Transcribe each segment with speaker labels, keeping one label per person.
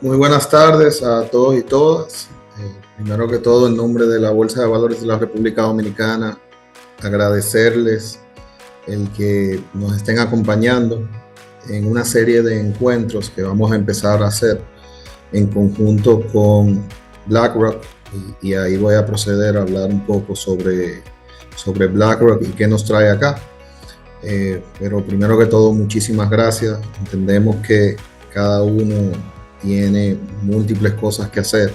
Speaker 1: Muy buenas tardes a todos y todas. Primero que todo, en nombre de la Bolsa de Valores de la República Dominicana, agradecerles el que nos estén acompañando en una serie de encuentros que vamos a empezar a hacer en conjunto con BlackRock, y ahí voy a proceder a hablar un poco sobre BlackRock y qué nos trae acá. Pero primero que todo, muchísimas gracias. Entendemos que cada uno tiene múltiples cosas que hacer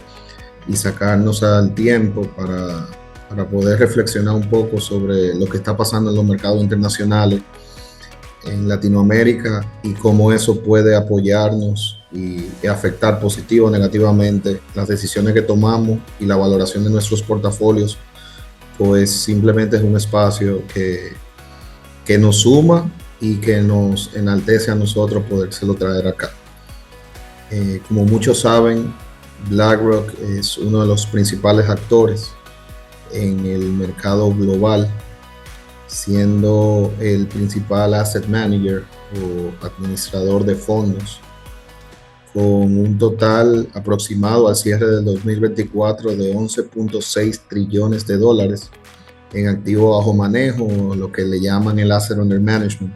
Speaker 1: y sacarnos al tiempo para poder reflexionar un poco sobre lo que está pasando en los mercados internacionales, en Latinoamérica, y cómo eso puede apoyarnos y afectar positivo o negativamente las decisiones que tomamos y la valoración de nuestros portafolios. Pues simplemente es un espacio que nos suma y que nos enaltece a nosotros podérselo traer acá. Como muchos saben, BlackRock es uno de los principales actores en el mercado global, siendo el principal asset manager o administrador de fondos, con un total aproximado al cierre del 2024 de 11.6 trillones de dólares en activo bajo manejo, lo que le llaman el asset under management,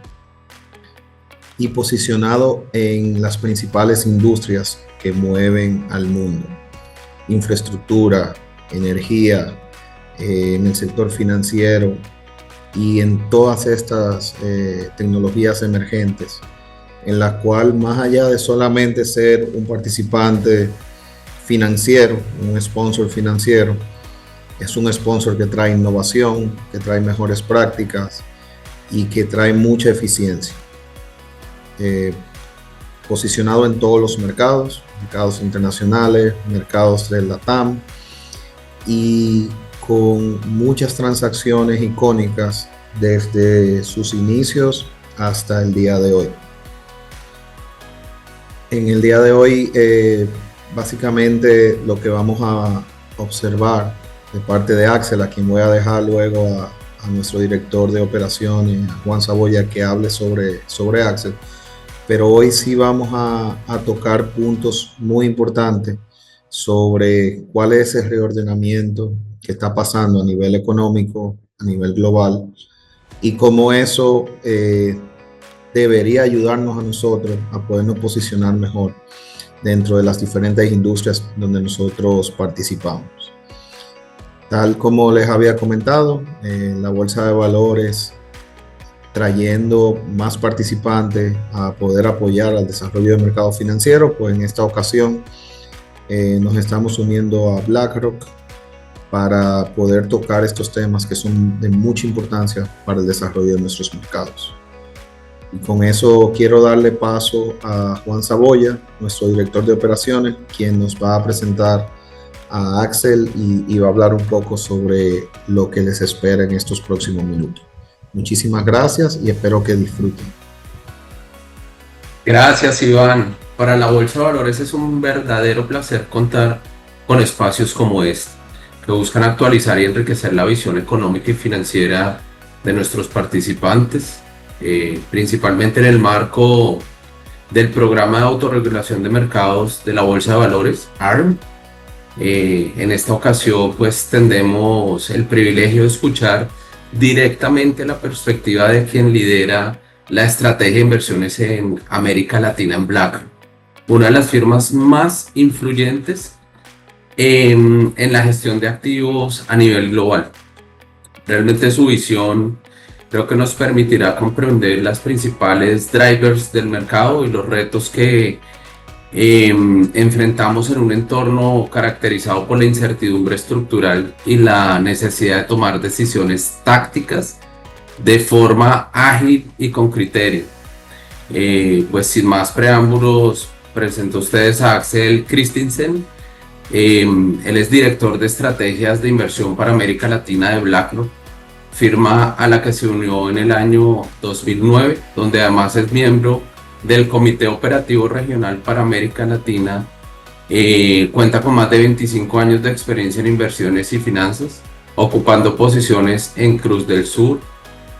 Speaker 1: y posicionado en las principales industrias que mueven al mundo: infraestructura, energía, en el sector financiero y en todas estas tecnologías emergentes, en la cual, más allá de solamente ser un participante financiero, un sponsor financiero, es un sponsor que trae innovación, que trae mejores prácticas y que trae mucha eficiencia. Posicionado en todos los mercados internacionales, mercados de LATAM, y con muchas transacciones icónicas desde sus inicios hasta el día de hoy. En el día de hoy, básicamente lo que vamos a observar de parte de Axel, a quien voy a dejar luego a nuestro director de operaciones, Juan Saboya, que hable sobre Axel. Pero hoy sí vamos a tocar puntos muy importantes sobre cuál es el reordenamiento que está pasando a nivel económico, a nivel global, y cómo eso debería ayudarnos a nosotros a podernos posicionar mejor dentro de las diferentes industrias donde nosotros participamos. Tal como les había comentado, la Bolsa de Valores, trayendo más participantes a poder apoyar al desarrollo del mercado financiero, pues en esta ocasión nos estamos uniendo a BlackRock para poder tocar estos temas que son de mucha importancia para el desarrollo de nuestros mercados. Y con eso quiero darle paso a Juan Saboya, nuestro director de operaciones, quien nos va a presentar a Axel y va a hablar un poco sobre lo que les espera en estos próximos minutos. Muchísimas gracias y espero que disfruten.
Speaker 2: Gracias, Iván. Para la Bolsa de Valores es un verdadero placer contar con espacios como este, que buscan actualizar y enriquecer la visión económica y financiera de nuestros participantes, principalmente en el marco del programa de autorregulación de mercados de la Bolsa de Valores, ARM. En esta ocasión, pues tendremos el privilegio de escuchar directamente la perspectiva de quien lidera la estrategia de inversiones en América Latina en BlackRock, una de las firmas más influyentes en la gestión de activos a nivel global. Realmente su visión creo que nos permitirá comprender las principales drivers del mercado y los retos que enfrentamos en un entorno caracterizado por la incertidumbre estructural y la necesidad de tomar decisiones tácticas de forma ágil y con criterio. Pues sin más preámbulos, presento a ustedes a Axel Christensen. Él es director de estrategias de inversión para América Latina de BlackRock, firma a la que se unió en el año 2009, donde además es miembro del Comité Operativo Regional para América Latina. Cuenta con más de 25 años de experiencia en inversiones y finanzas, ocupando posiciones en Cruz del Sur,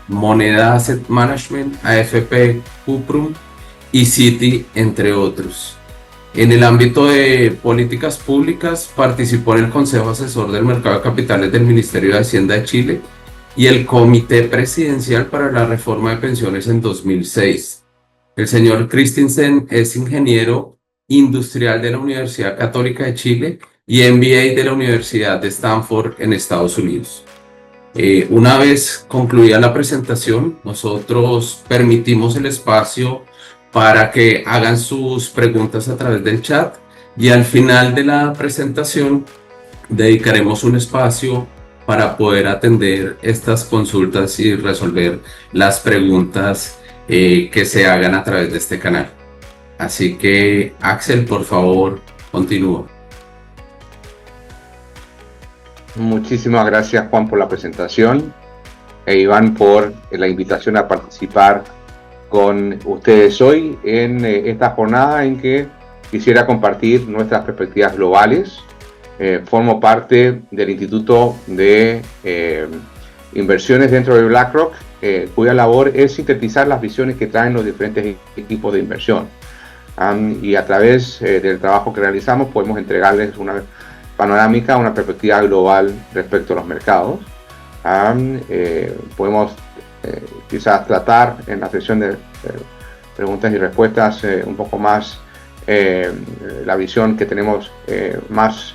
Speaker 2: Moneda Asset Management, AFP Cuprum y Citi, entre otros. En el ámbito de políticas públicas, participó en el Consejo Asesor del Mercado de Capitales del Ministerio de Hacienda de Chile y el Comité Presidencial para la Reforma de Pensiones en 2006. El señor Christensen es ingeniero industrial de la Universidad Católica de Chile y MBA de la Universidad de Stanford en Estados Unidos. Una vez concluida la presentación, nosotros permitimos el espacio para que hagan sus preguntas a través del chat y al final de la presentación dedicaremos un espacio para poder atender estas consultas y resolver las preguntas que se hagan a través de este canal. Así que, Axel, por favor, continúa.
Speaker 3: Muchísimas gracias, Juan, por la presentación e Iván por la invitación a participar con ustedes hoy en esta jornada en que quisiera compartir nuestras perspectivas globales. Formo parte del Instituto de Inversiones dentro de BlackRock, cuya labor es sintetizar las visiones que traen los diferentes equipos de inversión. Y a través del trabajo que realizamos podemos entregarles una panorámica, una perspectiva global respecto a los mercados. Podemos quizás tratar en la sesión de preguntas y respuestas un poco más la visión que tenemos más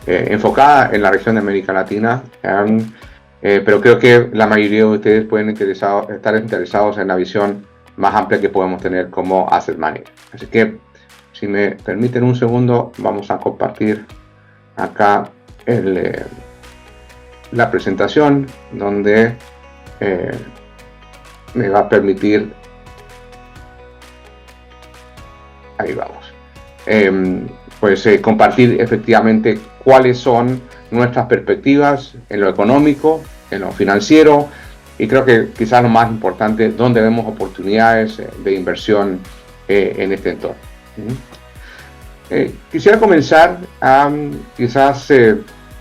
Speaker 3: enfocada en la región de América Latina, pero creo que la mayoría de ustedes pueden estar interesados en la visión más amplia que podemos tener como asset manager. Así que, si me permiten un segundo, vamos a compartir acá la presentación, donde me va a permitir, ahí vamos, compartir efectivamente cuáles son nuestras perspectivas en lo económico, en lo financiero, y creo que quizás lo más importante, dónde vemos oportunidades de inversión en este entorno. Quisiera comenzar quizás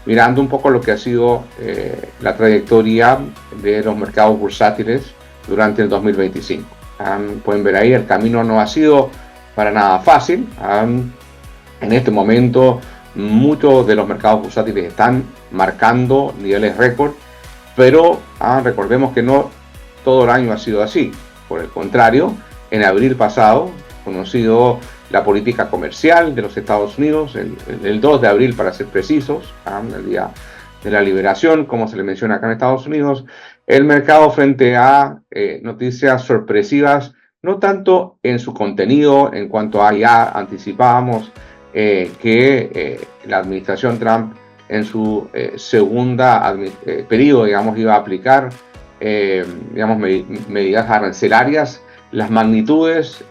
Speaker 3: mirando un poco lo que ha sido la trayectoria de los mercados bursátiles durante el 2025. Pueden ver ahí, el camino no ha sido para nada fácil. En este momento muchos de los mercados bursátiles están marcando niveles récord, pero recordemos que no todo el año ha sido así. Por el contrario, en abril pasado, conocido la política comercial de los Estados Unidos, el 2 de abril para ser precisos, el día de la liberación, como se le menciona acá en Estados Unidos, el mercado frente a noticias sorpresivas, no tanto en su contenido, en cuanto a ya anticipábamos que la administración Trump en su segunda periodo, digamos, iba a aplicar medidas arancelarias. Las magnitudes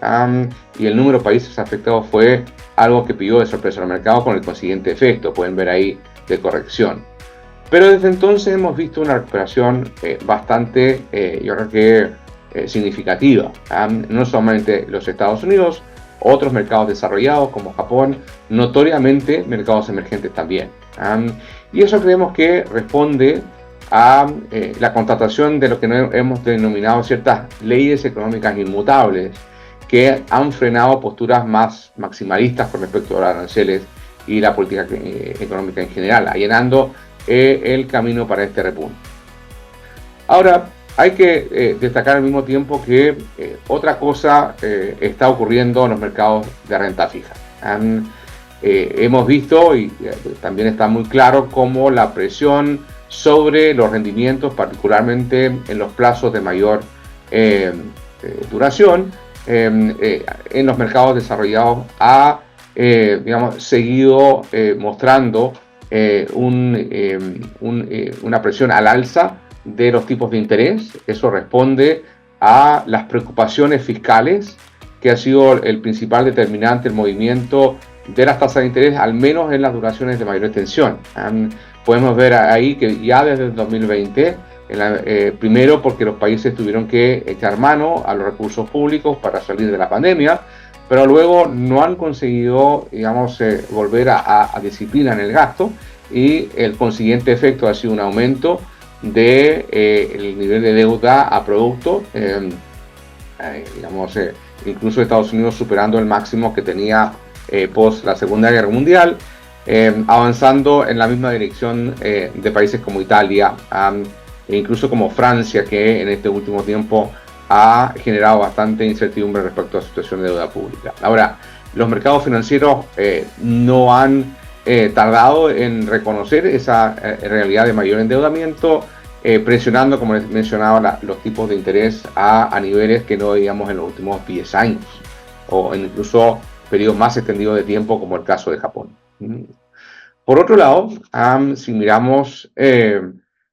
Speaker 3: y el número de países afectados fue algo que pilló de sorpresa al mercado, con el consiguiente efecto, pueden ver ahí, de corrección. Pero desde entonces hemos visto una recuperación bastante, yo creo que significativa. No solamente los Estados Unidos, otros mercados desarrollados como Japón, notoriamente mercados emergentes también. Y eso creemos que responde a la constatación de lo que hemos denominado ciertas leyes económicas inmutables que han frenado posturas más maximalistas con respecto a los aranceles y la política económica en general, allanando el camino para este repunte. Ahora, hay que destacar al mismo tiempo que otra cosa está ocurriendo en los mercados de renta fija. Hemos visto, y también está muy claro, cómo la presión sobre los rendimientos, particularmente en los plazos de mayor duración, en los mercados desarrollados ha seguido mostrando una presión al alza de los tipos de interés. Eso responde a las preocupaciones fiscales, que ha sido el principal determinante del movimiento de las tasas de interés, al menos en las duraciones de mayor extensión. Podemos ver ahí que ya desde el 2020, primero porque los países tuvieron que echar mano a los recursos públicos para salir de la pandemia, pero luego no han conseguido, volver a disciplina en el gasto, y el consiguiente efecto ha sido un aumento de el nivel de deuda a producto, incluso Estados Unidos superando el máximo que tenía post la Segunda Guerra Mundial, avanzando en la misma dirección de países como Italia e incluso como Francia, que en este último tiempo ha generado bastante incertidumbre respecto a la situación de deuda pública. Ahora, los mercados financieros no han tardado en reconocer esa realidad de mayor endeudamiento, presionando, como les mencionaba, los tipos de interés a niveles que no veíamos en los últimos 10 años, o incluso periodos más extendidos de tiempo, como el caso de Japón. Por otro lado, si miramos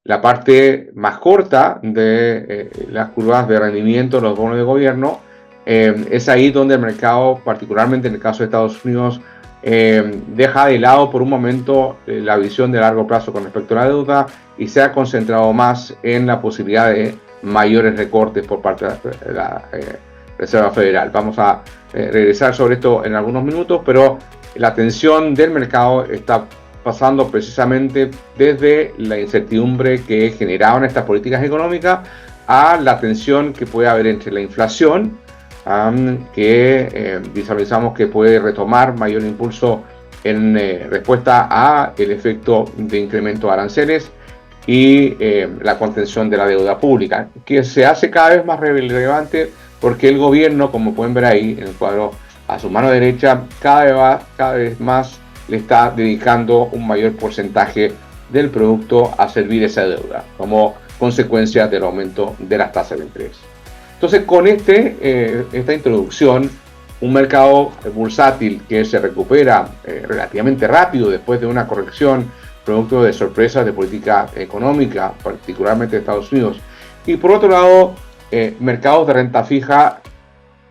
Speaker 3: la parte más corta de las curvas de rendimiento de los bonos de gobierno, es ahí donde el mercado, particularmente en el caso de Estados Unidos, deja de lado por un momento la visión de largo plazo con respecto a la deuda y se ha concentrado más en la posibilidad de mayores recortes por parte de la Reserva Federal. Vamos a regresar sobre esto en algunos minutos, pero la atención del mercado está pasando precisamente desde la incertidumbre que generaban estas políticas económicas a la tensión que puede haber entre la inflación, que visualizamos que puede retomar mayor impulso en respuesta a el efecto de incremento de aranceles y la contención de la deuda pública, que se hace cada vez más relevante porque el gobierno, como pueden ver ahí en el cuadro a su mano derecha, cada vez más le está dedicando un mayor porcentaje del producto a servir esa deuda, como consecuencia del aumento de las tasas de interés. Entonces, con esta introducción, un mercado bursátil que se recupera relativamente rápido después de una corrección producto de sorpresas de política económica, particularmente de Estados Unidos, y por otro lado, mercados de renta fija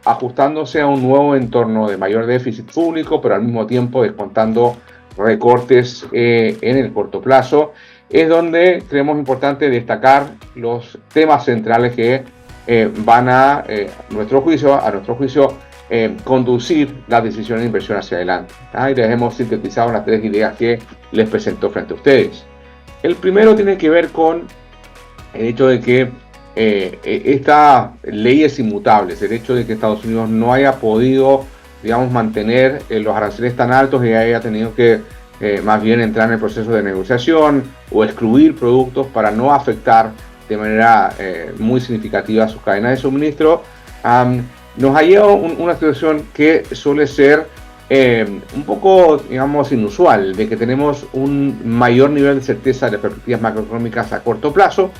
Speaker 3: ajustándose a un nuevo entorno de mayor déficit público, pero al mismo tiempo descontando recortes en el corto plazo, es donde creemos importante destacar los temas centrales que van a nuestro juicio, conducir las decisiones de inversión hacia adelante. Y les hemos sintetizado las 3 ideas que les presento frente a ustedes. El primero tiene que ver con el hecho de que estas leyes inmutables, el hecho de que Estados Unidos no haya podido, digamos, mantener los aranceles tan altos y haya tenido que más bien entrar en el proceso de negociación o excluir productos para no afectar de manera muy significativa sus cadenas de suministro, nos ha llevado una situación que suele ser un poco, digamos, inusual, de que tenemos un mayor nivel de certeza de las perspectivas macroeconómicas a corto plazo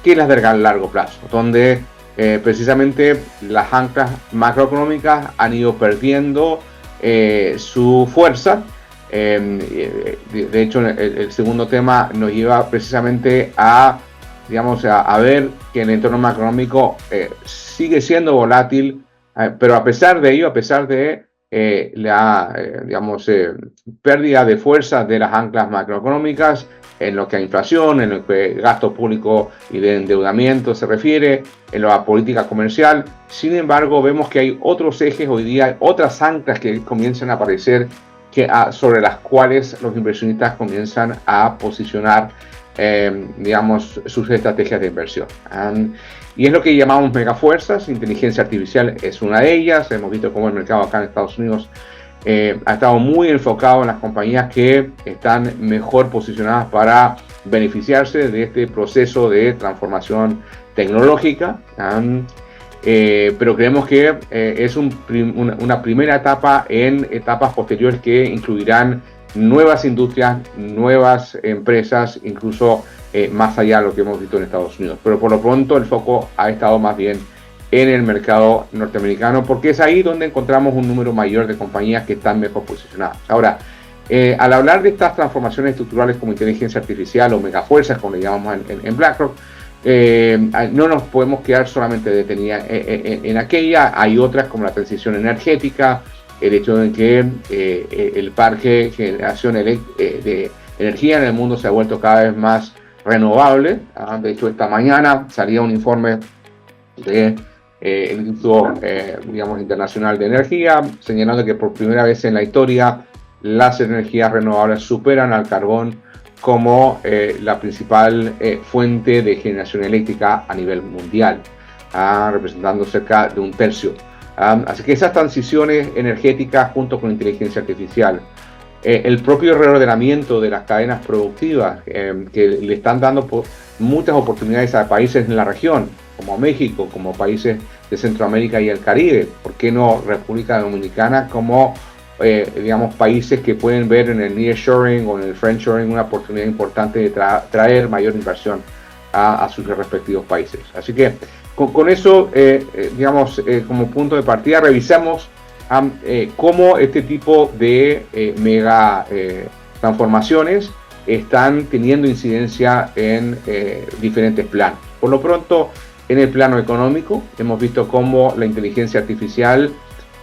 Speaker 3: que las de largo plazo, donde precisamente las anclas macroeconómicas han ido perdiendo su fuerza. De hecho, el segundo tema nos lleva precisamente a, digamos, a ver que el entorno macroeconómico sigue siendo volátil, pero a pesar de ello, a pesar de la pérdida de fuerza de las anclas macroeconómicas en lo que a inflación, en lo que gasto público y de endeudamiento se refiere, en la política comercial. Sin embargo, vemos que hay otros ejes hoy día, otras anclas que comienzan a aparecer sobre las cuales los inversionistas comienzan a posicionar sus estrategias de inversión. Y es lo que llamamos megafuerzas. Inteligencia artificial es una de ellas. Hemos visto cómo el mercado acá en Estados Unidos ha estado muy enfocado en las compañías que están mejor posicionadas para beneficiarse de este proceso de transformación tecnológica. Pero creemos que es una primera etapa en etapas posteriores que incluirán nuevas industrias, nuevas empresas, incluso más allá de lo que hemos visto en Estados Unidos. Pero por lo pronto el foco ha estado más bien en el mercado norteamericano, porque es ahí donde encontramos un número mayor de compañías que están mejor posicionadas. Ahora, al hablar de estas transformaciones estructurales como inteligencia artificial o megafuerzas, como le llamamos en BlackRock, no nos podemos quedar solamente detenidas en aquella. Hay otras como la transición energética, el hecho de que el parque de generación de energía en el mundo se ha vuelto cada vez más renovable. De hecho, esta mañana salía un informe del Instituto Internacional de Energía señalando que por primera vez en la historia las energías renovables superan al carbón como la principal fuente de generación eléctrica a nivel mundial, representando cerca de un tercio Así que esas transiciones energéticas junto con inteligencia artificial, el propio reordenamiento de las cadenas productivas que le están dando muchas oportunidades a países en la región, como México, como países de Centroamérica y el Caribe, ¿por qué no República Dominicana? Como digamos, países que pueden ver en el nearshoring o en el friendshoring una oportunidad importante de traer mayor inversión a sus respectivos países. Así que con eso, digamos, como punto de partida, revisamos cómo este tipo de mega transformaciones están teniendo incidencia en diferentes planos. Por lo pronto, en el plano económico, hemos visto cómo la inteligencia artificial,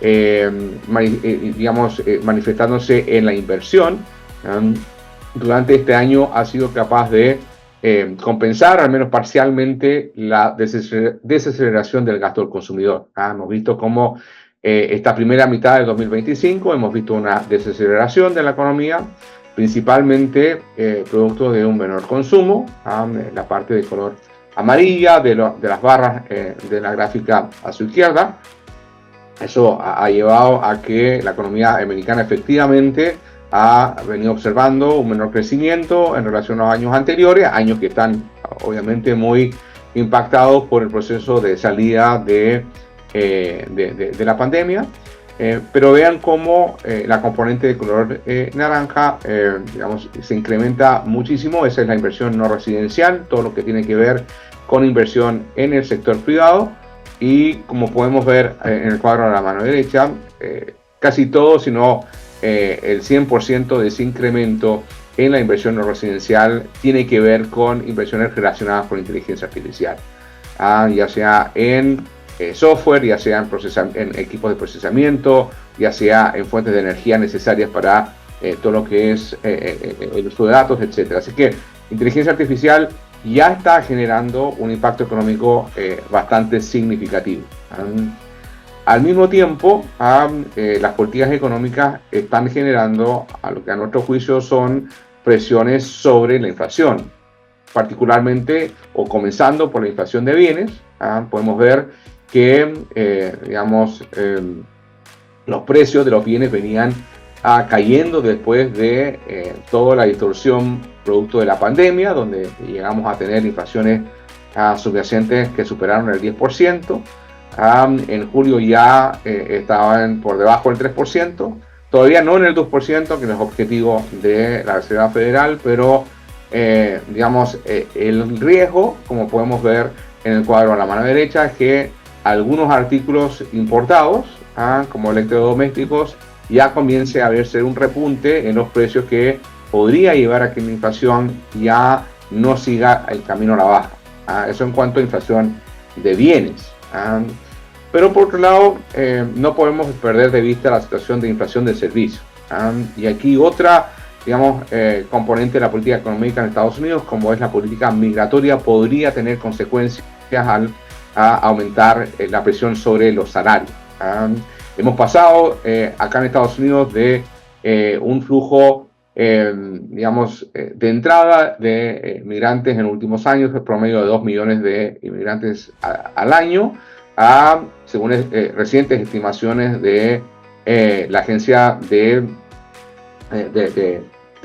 Speaker 3: digamos, manifestándose en la inversión, durante este año ha sido capaz de compensar, al menos parcialmente, la desaceleración del gasto del consumidor. Hemos visto cómo esta primera mitad del 2025 hemos visto una desaceleración de la economía, principalmente producto de un menor consumo, la parte de color amarilla de las barras de la gráfica a su izquierda. Eso ha llevado a que la economía americana efectivamente ha venido observando un menor crecimiento en relación a los años anteriores, años que están obviamente muy impactados por el proceso de salida de la pandemia. Pero vean cómo la componente de color naranja, digamos, se incrementa muchísimo. Esa es la inversión no residencial, todo lo que tiene que ver con inversión en el sector privado. Y como podemos ver en el cuadro a la mano derecha, casi todo, sino el 100% de ese incremento en la inversión no residencial tiene que ver con inversiones relacionadas con inteligencia artificial, ya sea en software, ya sea en equipos de procesamiento, ya sea en fuentes de energía necesarias para todo lo que es el uso de datos, etc. Así que inteligencia artificial ya está generando un impacto económico bastante significativo. Al mismo tiempo, las políticas económicas están generando a lo que a nuestro juicio son presiones sobre la inflación, particularmente o comenzando por la inflación de bienes. Podemos ver que digamos, los precios de los bienes venían cayendo después de toda la distorsión producto de la pandemia, donde llegamos a tener inflaciones subyacentes que superaron el 10%. En julio ya estaban por debajo del 3%, todavía no en el 2%, que es el objetivo de la Reserva Federal, pero digamos, el riesgo, como podemos ver en el cuadro a la mano derecha, es que algunos artículos importados, como electrodomésticos, ya comience a verse un repunte en los precios que podría llevar a que la inflación ya no siga el camino a la baja. Eso en cuanto a inflación de bienes. Pero por otro lado, no podemos perder de vista la situación de inflación de servicios. Y aquí otra, digamos, componente de la política económica en Estados Unidos, como es la política migratoria, podría tener consecuencias al aumentar la presión sobre los salarios. Hemos pasado acá en Estados Unidos de un flujo, digamos, de entrada de migrantes en los últimos años, el promedio de 2 millones de inmigrantes al año, según recientes estimaciones de la agencia de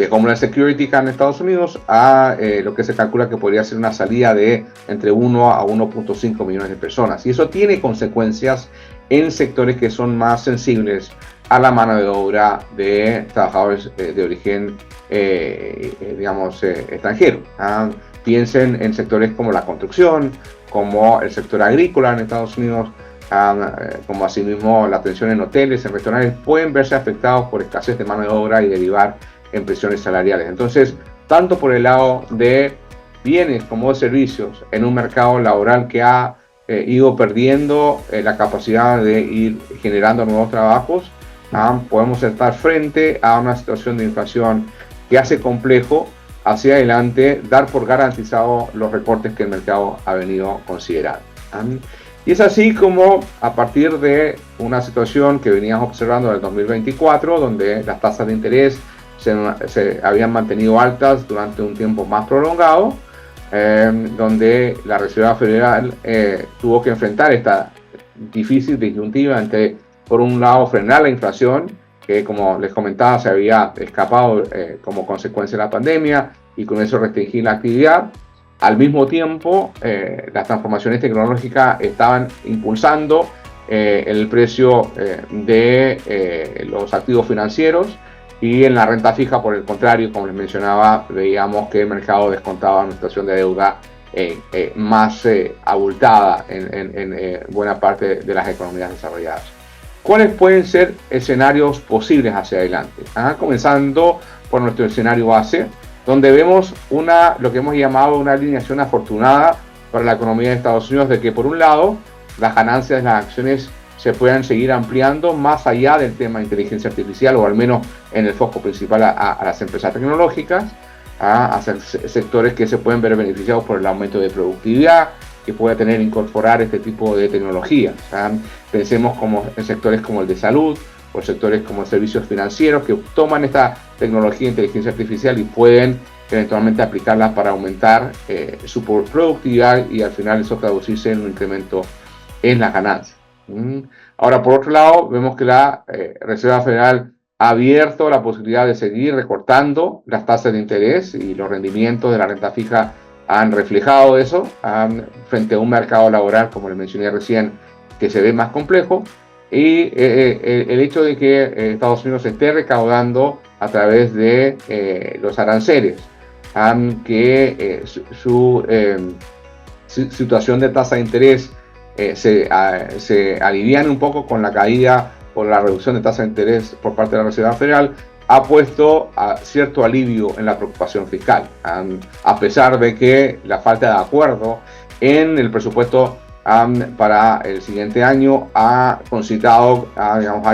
Speaker 3: Homeland Security acá en Estados Unidos, a lo que se calcula que podría ser una salida de entre 1 a 1.5 millones de personas. Y eso tiene consecuencias en sectores que son más sensibles a la mano de obra de trabajadores de origen, digamos, extranjero. Piensen en sectores como la construcción, como el sector agrícola en Estados Unidos, como asimismo la atención en hoteles, en restaurantes, pueden verse afectados por escasez de mano de obra y derivar en presiones salariales. Entonces, tanto por el lado de bienes como de servicios, en un mercado laboral que ha ido perdiendo la capacidad de ir generando nuevos trabajos, podemos estar frente a una situación de inflación que hace complejo hacia adelante dar por garantizado los recortes que el mercado ha venido considerando. Y es así como a partir de una situación que veníamos observando en el 2024, donde las tasas de interés se habían mantenido altas durante un tiempo más prolongado, donde la Reserva Federal tuvo que enfrentar esta difícil, disyuntiva entre, por un lado, frenar la inflación, que como les comentaba se había escapado como consecuencia de la pandemia y con eso restringir la actividad. Al mismo tiempo, las transformaciones tecnológicas estaban impulsando el precio de los activos financieros, y en la renta fija, por el contrario, como les mencionaba, veíamos que el mercado descontaba una situación de deuda más abultada en buena parte de las economías desarrolladas. ¿Cuáles pueden ser escenarios posibles hacia adelante? Comenzando por nuestro escenario base, donde vemos lo que hemos llamado una alineación afortunada para la economía de Estados Unidos, de que por un lado las ganancias de las acciones se puedan seguir ampliando más allá del tema de inteligencia artificial, o al menos en el foco principal a las empresas tecnológicas, a sectores que se pueden ver beneficiados por el aumento de productividad que puede tener incorporar este tipo de tecnología. Pensemos en sectores como el de salud, o sectores como servicios financieros, que toman esta tecnología de inteligencia artificial y pueden eventualmente aplicarla para aumentar su productividad, y al final eso traducirse en un incremento en las ganancias. Ahora, por otro lado, vemos que la Reserva Federal ha abierto la posibilidad de seguir recortando las tasas de interés, y los rendimientos de la renta fija han reflejado eso frente a un mercado laboral, como les mencioné recién, que se ve más complejo, y el hecho de que Estados Unidos esté recaudando a través de los aranceles, que su situación de tasa de interés se alivian un poco con la caída por la reducción de tasa de interés por parte de la Reserva Federal, ha puesto cierto alivio en la preocupación fiscal, a pesar de que la falta de acuerdo en el presupuesto para el siguiente año ha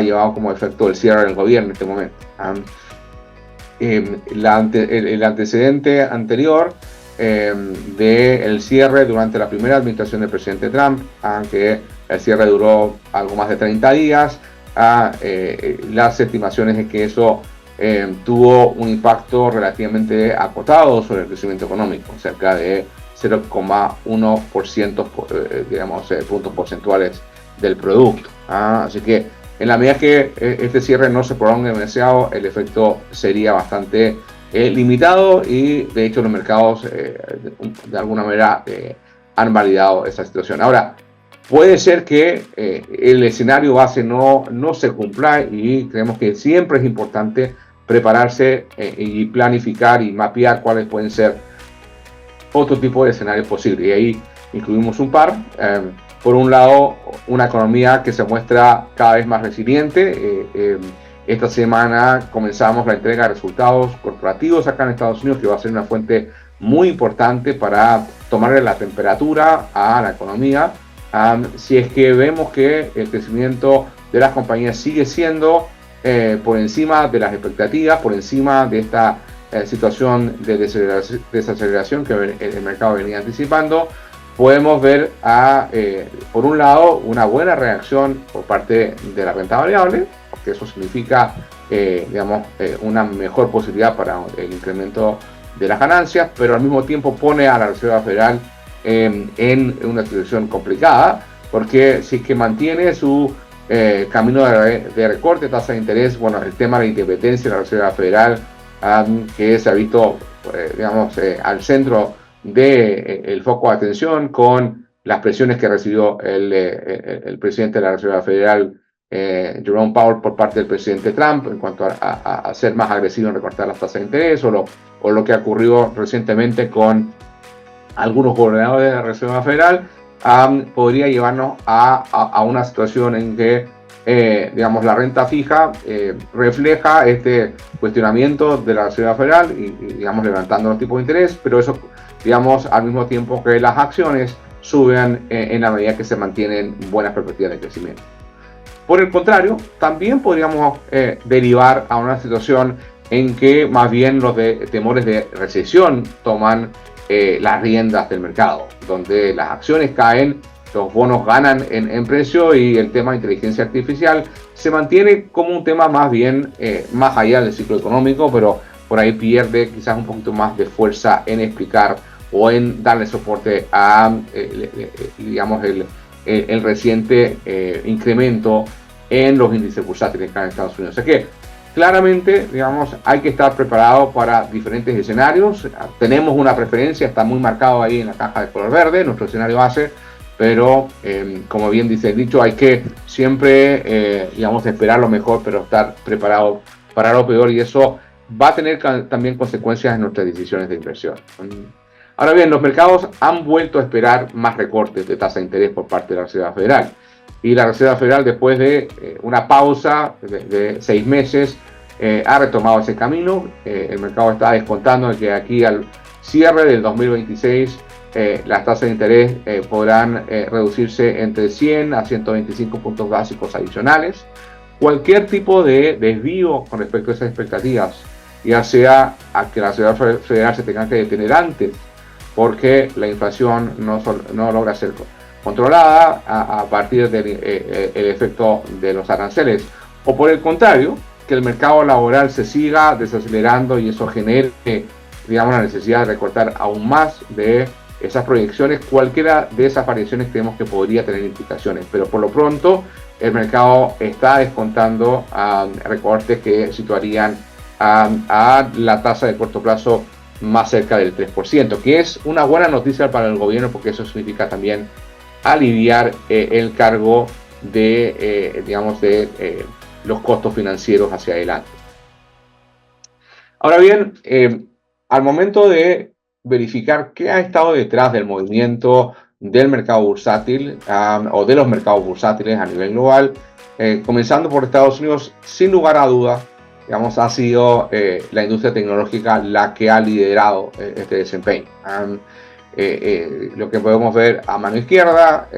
Speaker 3: llevado como efecto el cierre del gobierno en este momento. El antecedente anterior del cierre durante la primera administración del presidente Trump, aunque el cierre duró algo más de 30 días, las estimaciones es que eso tuvo un impacto relativamente acotado sobre el crecimiento económico, cerca de 0,1%, puntos porcentuales del producto. Así que en la medida que este cierre no se prolongue demasiado, el efecto sería bastante limitado, y de hecho los mercados de alguna manera han validado esa situación. Ahora, puede ser que el escenario base no se cumpla, y creemos que siempre es importante prepararse y planificar y mapear cuáles pueden ser otro tipo de escenarios posibles, y ahí incluimos un par. Por un lado, una economía que se muestra cada vez más resiliente. Esta semana comenzamos la entrega de resultados corporativos acá en Estados Unidos, que va a ser una fuente muy importante para tomarle la temperatura a la economía. Si es que vemos que el crecimiento de las compañías sigue siendo por encima de las expectativas, por encima de esta situación de desaceleración que el mercado venía anticipando, podemos ver por un lado una buena reacción por parte de la renta variable, porque eso significa una mejor posibilidad para el incremento de las ganancias, pero al mismo tiempo pone a la Reserva Federal en una situación complicada, porque si es que mantiene su camino de recorte de tasa de interés, el tema de la independencia de la Reserva Federal, que se ha visto al centro del foco de atención con las presiones que recibió el presidente de la Reserva Federal, Jerome Powell, por parte del presidente Trump en cuanto a ser más agresivo en recortar las tasas de interés, o lo que ocurrió recientemente con algunos gobernadores de la Reserva Federal, podría llevarnos a una situación en que la renta fija refleja este cuestionamiento de la Reserva Federal y levantando los tipos de interés, pero eso al mismo tiempo que las acciones suben en la medida que se mantienen buenas perspectivas de crecimiento. Por el contrario, también podríamos derivar a una situación en que más bien los temores de recesión toman las riendas del mercado, donde las acciones caen, los bonos ganan en precio, y el tema de inteligencia artificial se mantiene como un tema más bien más allá del ciclo económico, pero por ahí pierde quizás un poquito más de fuerza en explicar o en darle soporte a el reciente incremento en los índices bursátiles acá en Estados Unidos. O sea que claramente, digamos, hay que estar preparado para diferentes escenarios. Tenemos una preferencia, está muy marcado ahí en la caja de color verde, nuestro escenario base, pero como bien dice el dicho, hay que siempre, digamos, esperar lo mejor, pero estar preparado para lo peor, y eso va a tener también consecuencias en nuestras decisiones de inversión. Ahora bien, los mercados han vuelto a esperar más recortes de tasa de interés por parte de la Reserva Federal. Y la Reserva Federal, después de una pausa de 6 meses, ha retomado ese camino. El mercado está descontando que aquí al cierre del 2026 las tasas de interés podrán reducirse entre 100 a 125 puntos básicos adicionales. Cualquier tipo de desvío con respecto a esas expectativas, ya sea a que la Reserva Federal se tenga que detener antes porque la inflación no logra ser controlada a partir del efecto de los aranceles, o por el contrario, que el mercado laboral se siga desacelerando y eso genere, digamos, la necesidad de recortar aún más de esas proyecciones. Cualquiera de esas variaciones creemos que podría tener implicaciones, pero por lo pronto el mercado está descontando recortes que situarían a la tasa de corto plazo más cerca del 3%, que es una buena noticia para el gobierno, porque eso significa también aliviar el cargo de, digamos, de los costos financieros hacia adelante. Ahora bien, al momento de verificar qué ha estado detrás del movimiento del mercado bursátil o de los mercados bursátiles a nivel global, comenzando por Estados Unidos, sin lugar a duda, digamos, ha sido la industria tecnológica la que ha liderado este desempeño. Lo que podemos ver a mano izquierda,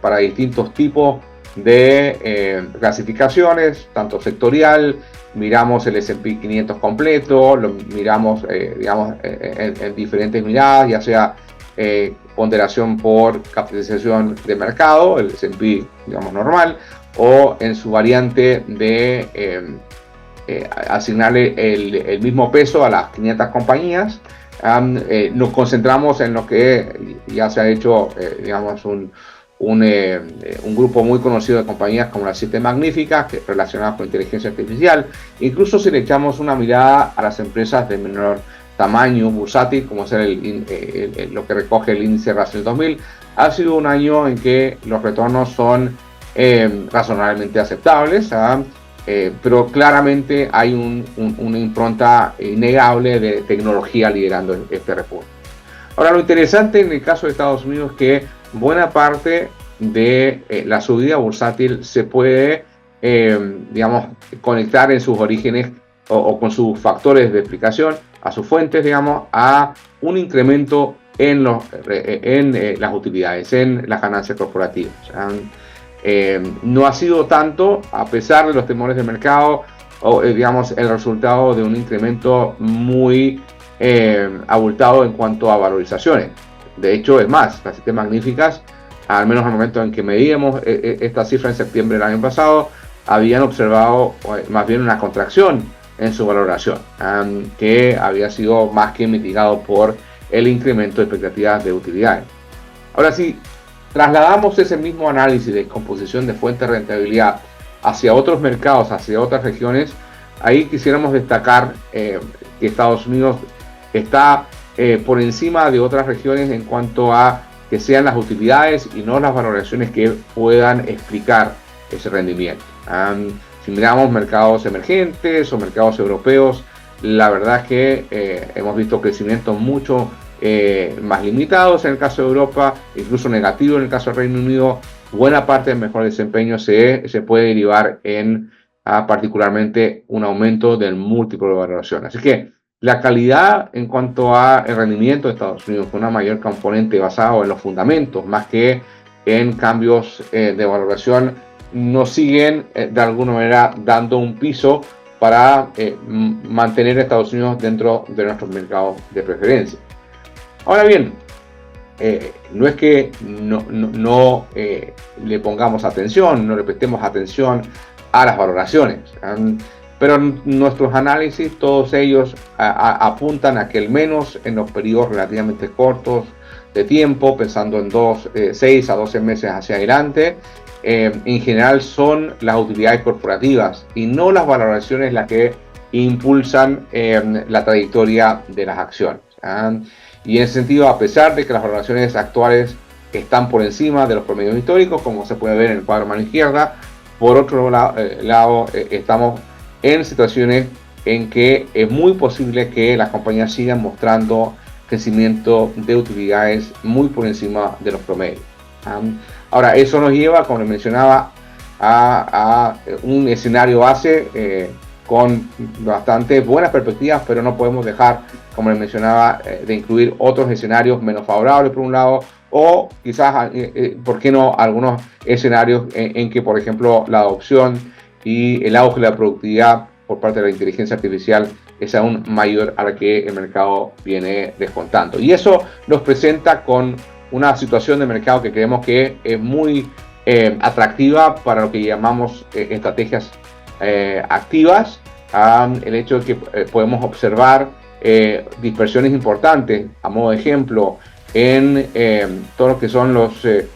Speaker 3: para distintos tipos de clasificaciones, tanto sectorial, miramos el S&P 500 completo, lo miramos, digamos, en diferentes miradas, ya sea ponderación por capitalización de mercado, el S&P, digamos, normal, o en su variante de asignarle el mismo peso a las 500 compañías. Nos concentramos en lo que ya se ha hecho, digamos, un grupo muy conocido de compañías como las 7 magníficas, que relacionadas con inteligencia artificial. Incluso si le echamos una mirada a las empresas de menor tamaño bursátil, como es lo que recoge el índice Russell 2000, ha sido un año en que los retornos son razonablemente aceptables, pero claramente hay una impronta innegable de tecnología liderando este repunte. Ahora, lo interesante en el caso de Estados Unidos es que buena parte de la subida bursátil se puede, digamos, conectar en sus orígenes o con sus factores de explicación, a sus fuentes, digamos, a un incremento en las utilidades, en las ganancias corporativas. No ha sido tanto, a pesar de los temores del mercado, digamos, el resultado de un incremento muy abultado en cuanto a valorizaciones. De hecho, es más, las 7 magníficas, al menos al momento en que medíamos esta cifra en septiembre del año pasado, habían observado más bien una contracción en su valoración, que había sido más que mitigado por el incremento de expectativas de utilidades. Ahora, si trasladamos ese mismo análisis de composición de fuentes de rentabilidad hacia otros mercados, hacia otras regiones, ahí quisiéramos destacar que Estados Unidos está por encima de otras regiones en cuanto a que sean las utilidades y no las valoraciones que puedan explicar ese rendimiento. Si miramos mercados emergentes o mercados europeos, la verdad es que hemos visto crecimientos mucho más limitados en el caso de Europa, incluso negativo en el caso del Reino Unido. Buena parte del mejor desempeño se puede derivar en particularmente un aumento del múltiplo de valoración. Así que la calidad en cuanto a el rendimiento de Estados Unidos, con una mayor componente basado en los fundamentos más que en cambios de valoración, nos siguen de alguna manera dando un piso para mantener a Estados Unidos dentro de nuestros mercados de preferencia. Ahora bien, no es que no le pongamos atención, no le prestemos atención a las valoraciones, pero nuestros análisis, todos ellos apuntan a que al menos en los periodos relativamente cortos, de tiempo, pensando en 6 a 12 meses hacia adelante, en general son las utilidades corporativas y no las valoraciones las que impulsan la trayectoria de las acciones. Y en ese sentido, a pesar de que las valoraciones actuales están por encima de los promedios históricos, como se puede ver en el cuadro a mano izquierda, por otro lado estamos en situaciones en que es muy posible que las compañías sigan mostrando crecimiento de utilidades muy por encima de los promedios. Ahora, eso nos lleva, como les mencionaba, a un escenario base con bastante buenas perspectivas, pero no podemos dejar, como les mencionaba, de incluir otros escenarios menos favorables por un lado, o quizás, ¿por qué no?, algunos escenarios en que, por ejemplo, la adopción y el auge de la productividad por parte de la inteligencia artificial es aún mayor a la que el mercado viene descontando. Y eso nos presenta con una situación de mercado que creemos que es muy atractiva para lo que llamamos estrategias activas. El hecho de que podemos observar dispersiones importantes, a modo de ejemplo, en todo lo que son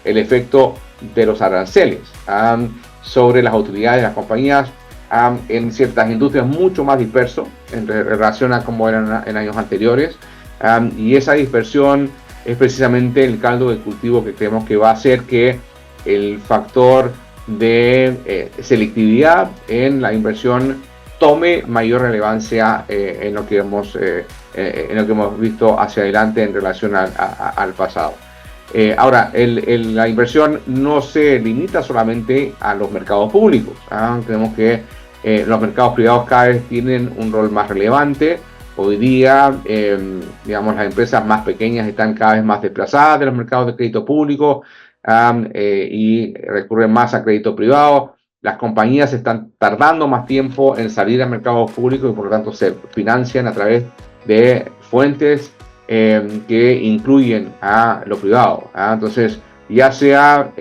Speaker 3: el efecto de los aranceles sobre las utilidades de las compañías en ciertas industrias mucho más disperso en relación a como eran en años anteriores, y esa dispersión es precisamente el caldo de cultivo que creemos que va a hacer que el factor de selectividad en la inversión tome mayor relevancia en lo que hemos visto hacia adelante en relación al pasado. Ahora, la inversión no se limita solamente a los mercados públicos. Creemos que los mercados privados cada vez tienen un rol más relevante. Hoy día, digamos, las empresas más pequeñas están cada vez más desplazadas de los mercados de crédito público y recurren más a crédito privado. Las compañías están tardando más tiempo en salir al mercado público y por lo tanto se financian a través de fuentes que incluyen a lo privado. Entonces, ya sea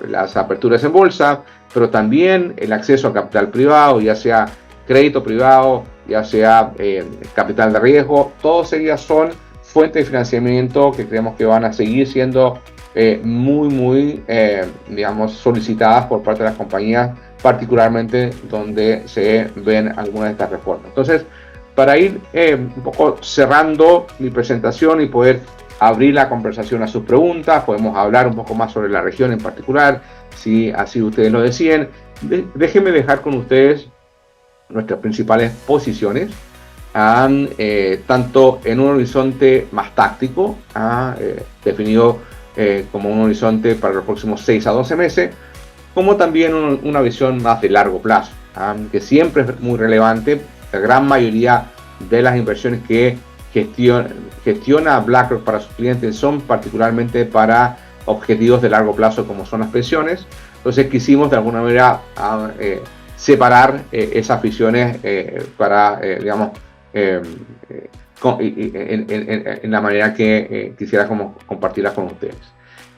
Speaker 3: las aperturas en bolsa, pero también el acceso a capital privado, ya sea crédito privado, ya sea capital de riesgo, todos ellas son fuentes de financiamiento que creemos que van a seguir siendo muy digamos, solicitadas por parte de las compañías, particularmente donde se ven algunas de estas reformas. Entonces, para ir un poco cerrando mi presentación y poder abrir la conversación a sus preguntas, podemos hablar un poco más sobre la región en particular, si así ustedes lo deciden. Déjenme dejar con ustedes nuestras principales posiciones, tanto en un horizonte más táctico, definido como un horizonte para los próximos 6 a 12 meses, como también una visión más de largo plazo, que siempre es muy relevante. La gran mayoría de las inversiones que gestiona BlackRock para sus clientes son particularmente para objetivos de largo plazo, como son las pensiones. Entonces quisimos de alguna manera separar esas visiones para, digamos, en la manera que quisiera compartirlas con ustedes.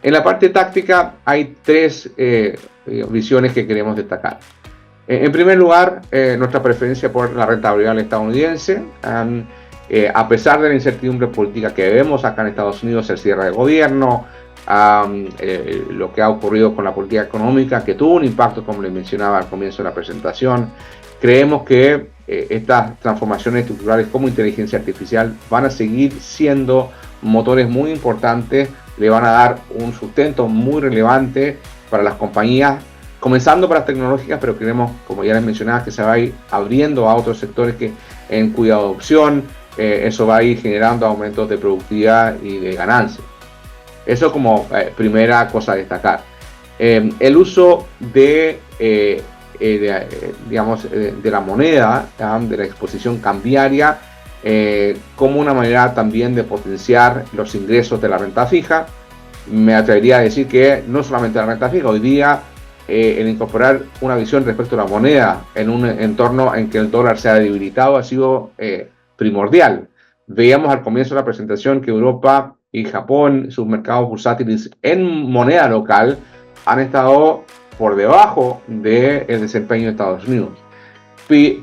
Speaker 3: En la parte táctica hay 3 visiones que queremos destacar. En primer lugar, nuestra preferencia por la rentabilidad estadounidense. A pesar de la incertidumbre política que vemos acá en Estados Unidos, el cierre de gobierno, lo que ha ocurrido con la política económica, que tuvo un impacto, como les mencionaba al comienzo de la presentación, creemos que estas transformaciones estructurales como inteligencia artificial van a seguir siendo motores muy importantes, le van a dar un sustento muy relevante para las compañías, comenzando por las tecnológicas, pero queremos, como ya les mencionaba, que se va a ir abriendo a otros sectores en cuya adopción eso va a ir generando aumentos de productividad y de ganancias. Eso como primera cosa a destacar. El uso de la moneda, de la exposición cambiaria, como una manera también de potenciar los ingresos de la renta fija. Me atrevería a decir que no solamente la renta fija, hoy día el incorporar una visión respecto a la moneda en un entorno en que el dólar se ha debilitado ha sido primordial. Veíamos al comienzo de la presentación que Europa y Japón, sus mercados bursátiles en moneda local, han estado por debajo del desempeño de Estados Unidos.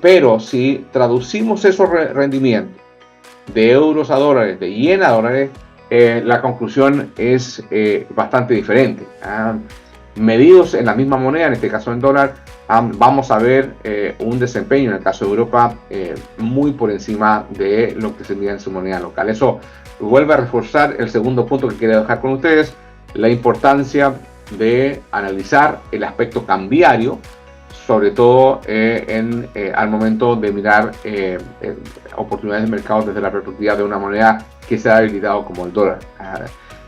Speaker 3: Pero si traducimos esos rendimientos de euros a dólares, de yen a dólares, la conclusión es bastante diferente. Medidos en la misma moneda, en este caso en dólar, vamos a ver un desempeño en el caso de Europa muy por encima de lo que se mide en su moneda local. Eso vuelve a reforzar el segundo punto que quiero dejar con ustedes, la importancia de analizar el aspecto cambiario, sobre todo al momento de mirar oportunidades de mercado desde la perspectiva de una moneda que se ha habilitado como el dólar.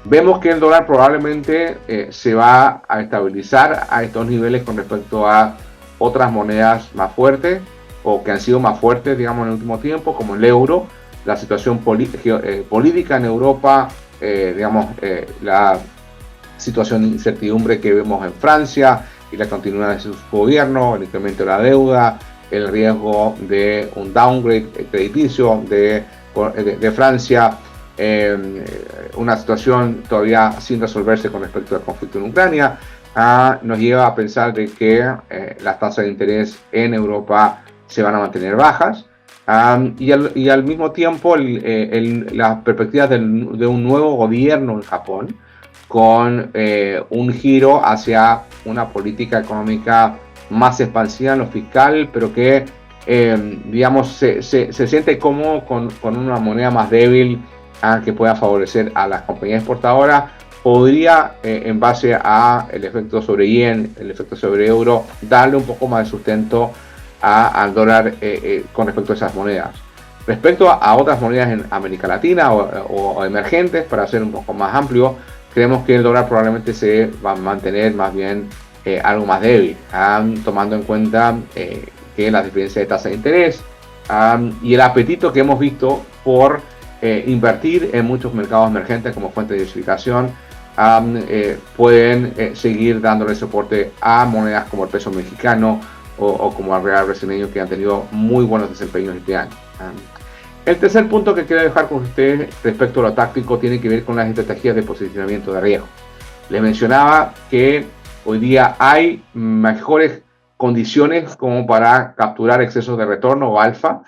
Speaker 3: Vemos que el dólar probablemente se va a estabilizar a estos niveles con respecto a otras monedas más fuertes o que han sido más fuertes, digamos, en el último tiempo, como el euro, la situación política en Europa, la situación de incertidumbre que vemos en Francia y la continuidad de su gobierno, el incremento de la deuda, el riesgo de un downgrade crediticio de Francia, una situación todavía sin resolverse con respecto al conflicto en Ucrania, nos lleva a pensar de que las tasas de interés en Europa se van a mantener bajas, y al mismo tiempo las perspectivas de un nuevo gobierno en Japón con un giro hacia una política económica más expansiva en lo fiscal, pero que se siente cómodo con una moneda más débil que pueda favorecer a las compañías exportadoras. Podría, en base a el efecto sobre yen, el efecto sobre euro, darle un poco más de sustento al dólar con respecto a esas monedas. Respecto a otras monedas en América Latina o emergentes, para ser un poco más amplio, creemos que el dólar probablemente se va a mantener más bien algo más débil, tomando en cuenta que las diferencias de tasa de interés y el apetito que hemos visto por invertir en muchos mercados emergentes como fuente de diversificación pueden seguir dándole soporte a monedas como el peso mexicano o como el real brasileño, que han tenido muy buenos desempeños este año. El tercer punto que quiero dejar con ustedes respecto a lo táctico tiene que ver con las estrategias de posicionamiento de riesgo. Les mencionaba que hoy día hay mejores condiciones como para capturar excesos de retorno o alfa.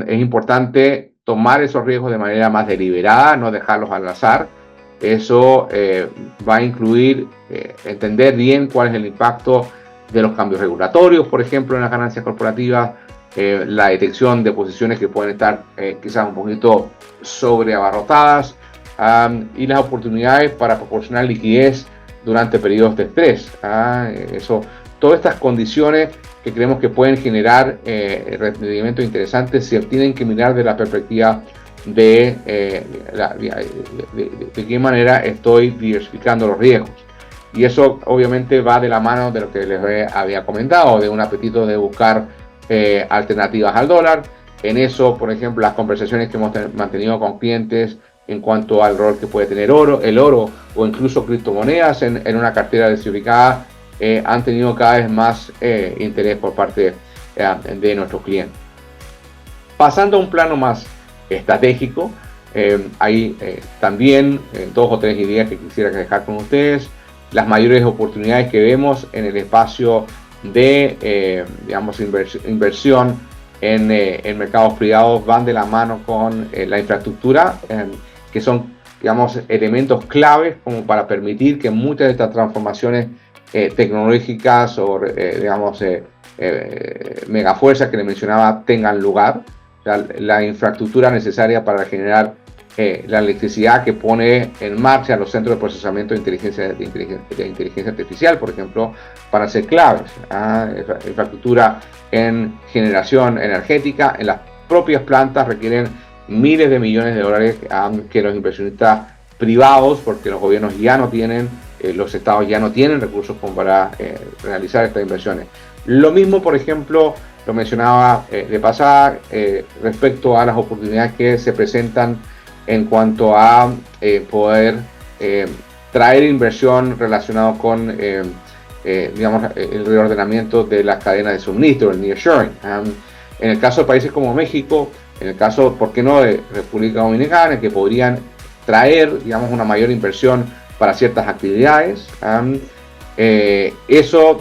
Speaker 3: Es importante tomar esos riesgos de manera más deliberada, no dejarlos al azar. Eso va a incluir entender bien cuál es el impacto de los cambios regulatorios, por ejemplo, en las ganancias corporativas, la detección de posiciones que pueden estar quizás un poquito sobreabarrotadas y las oportunidades para proporcionar liquidez durante periodos de estrés. Todas estas condiciones que creemos que pueden generar rendimientos interesantes se tienen que mirar de la perspectiva de qué manera estoy diversificando los riesgos. Y eso obviamente va de la mano de lo que les había comentado, de un apetito de buscar alternativas al dólar. En eso, por ejemplo, las conversaciones que hemos mantenido con clientes en cuanto al rol que puede tener el oro o incluso criptomonedas en una cartera diversificada han tenido cada vez más interés por parte de nuestros clientes. Pasando a un plano más estratégico, hay también 2 o 3 ideas que quisiera dejar con ustedes. Las mayores oportunidades que vemos en el espacio de inversión en mercados privados van de la mano con la infraestructura, que son elementos claves como para permitir que muchas de estas transformaciones tecnológicas o megafuerzas que les mencionaba tengan lugar. La infraestructura necesaria para generar la electricidad que pone en marcha los centros de procesamiento de inteligencia artificial, por ejemplo, para ser claves. Infraestructura en generación energética, en las propias plantas requieren miles de millones de dólares que los inversionistas privados, porque los gobiernos ya no tienen, los estados ya no tienen recursos como para realizar estas inversiones. Lo mismo, por ejemplo, lo mencionaba de pasada respecto a las oportunidades que se presentan en cuanto a poder traer inversión relacionado con el reordenamiento de las cadenas de suministro, el nearshoring. En el caso de países como México, en el caso, ¿por qué no?, de República Dominicana, que podrían traer, una mayor inversión para ciertas actividades. Eso,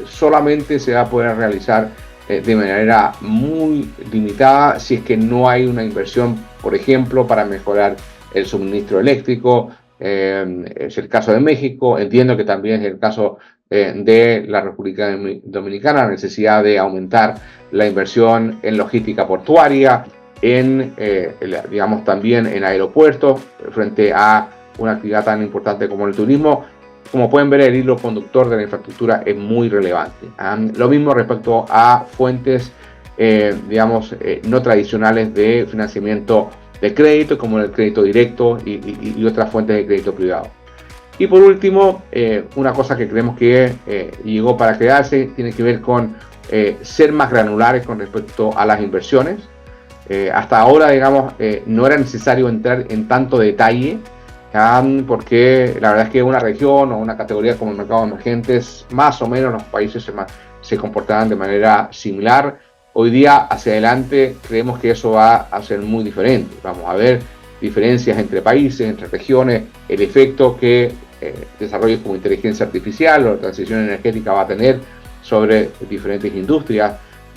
Speaker 3: solamente se va a poder realizar de manera muy limitada si es que no hay una inversión, por ejemplo, para mejorar el suministro eléctrico, es el caso de México, entiendo que también es el caso de la República Dominicana, la necesidad de aumentar la inversión en logística portuaria, digamos también en aeropuertos, frente a una actividad tan importante como el turismo. Como pueden ver, el hilo conductor de la infraestructura es muy relevante. Lo mismo respecto a fuentes, digamos, no tradicionales de financiamiento de crédito, como el crédito directo y otras fuentes de crédito privado. Y por último, una cosa que creemos que llegó para quedarse tiene que ver con ser más granulares con respecto a las inversiones. Hasta ahora, digamos, no era necesario entrar en tanto detalle, porque la verdad es que una región o una categoría como el mercado emergentes, más o menos los países se comportarán de manera similar. Hoy día, hacia adelante, creemos que eso va a ser muy diferente. Vamos a ver diferencias entre países, entre regiones, el efecto que desarrollos como inteligencia artificial o transición energética va a tener sobre diferentes industrias,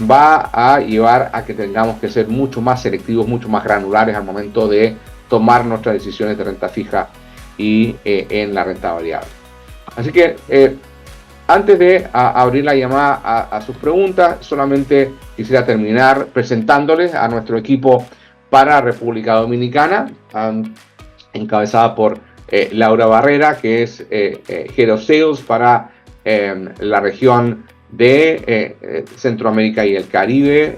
Speaker 3: va a llevar a que tengamos que ser mucho más selectivos, mucho más granulares al momento de tomar nuestras decisiones de renta fija y en la renta variable. Así que antes de abrir la llamada a sus preguntas, solamente quisiera terminar presentándoles a nuestro equipo para República Dominicana, encabezada por Laura Barrera, que es Head of Sales para la región de Centroamérica y el Caribe,